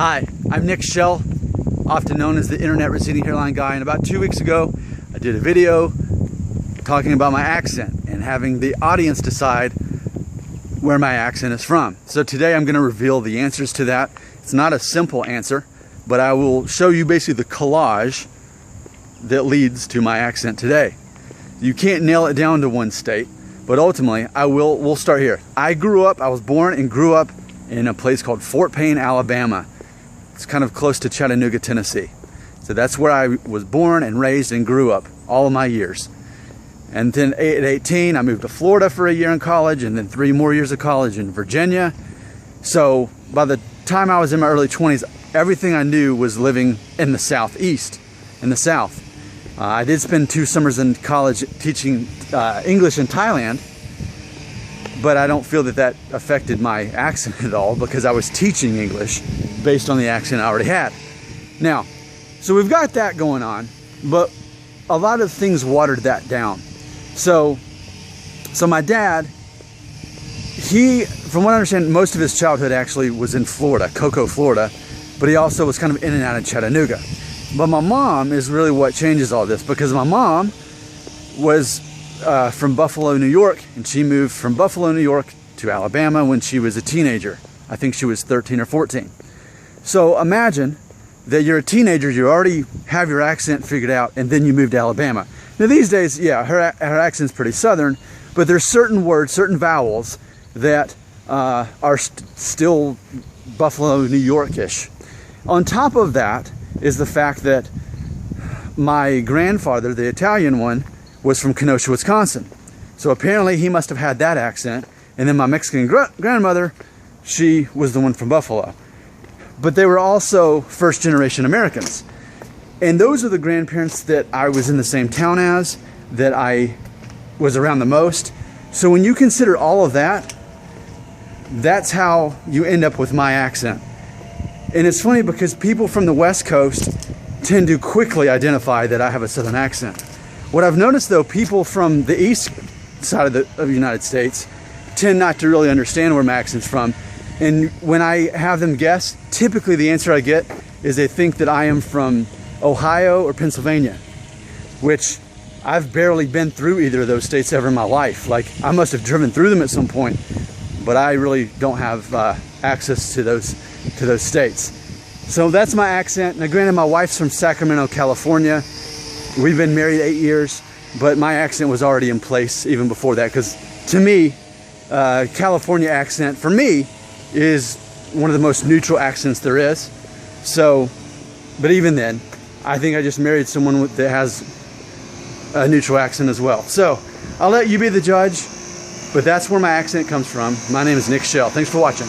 Hi, I'm Nick Shell, often known as the Internet Receding Hairline Guy, and about 2 weeks ago I did a video talking about my accent and having the audience decide where my accent is from. So today I'm going to reveal the answers to that. It's not a simple answer, but I will show you basically the collage that leads to my accent today. You can't nail it down to one state, but ultimately we'll start here. I was born and grew up in a place called Fort Payne, Alabama. It's kind of close to Chattanooga, Tennessee. So that's where I was born and raised and grew up all of my years. And then at 18, I moved to Florida for a year in college, and then 3 more years of college in Virginia. So by the time I was in my early 20s, everything I knew was living in the Southeast, in the South. I did spend 2 summers in college teaching English in Thailand, but I don't feel that affected my accent at all because I was teaching English based on the accent I already had. Now, so we've got that going on, but a lot of things watered that down. So my dad, from what I understand, most of his childhood actually was in Florida, Cocoa, Florida, but he also was kind of in and out of Chattanooga. But my mom is really what changes all this, because my mom was from Buffalo, New York, and she moved from Buffalo, New York to Alabama when she was a teenager. I think she was 13 or 14. So imagine that you're a teenager, you already have your accent figured out, and then you move to Alabama. Now these days, yeah, her accent's pretty Southern, but there's certain words, certain vowels that are still Buffalo, New York-ish. On top of that is the fact that my grandfather, the Italian one, was from Kenosha, Wisconsin. So apparently he must have had that accent. And then my Mexican grandmother, she was the one from Buffalo. But they were also first-generation Americans. And those are the grandparents that I was in the same town as, that I was around the most. So when you consider all of that, that's how you end up with my accent. And it's funny because people from the West Coast tend to quickly identify that I have a Southern accent. What I've noticed though, people from the East side of the United States tend not to really understand where my accent's from. And when I have them guess, typically the answer I get is they think that I am from Ohio or Pennsylvania, which I've barely been through either of those states ever in my life. Like, I must have driven through them at some point, but I really don't have access to those states. So that's my accent. Now granted, my wife's from Sacramento, California. We've been married 8 years, but my accent was already in place even before that, because to me, California accent for me is one of the most neutral accents there is. So, but even then, I think I just married someone that has a neutral accent as well. So I'll let you be the judge, but that's where my accent comes from. My name is Nick Shell. Thanks for watching.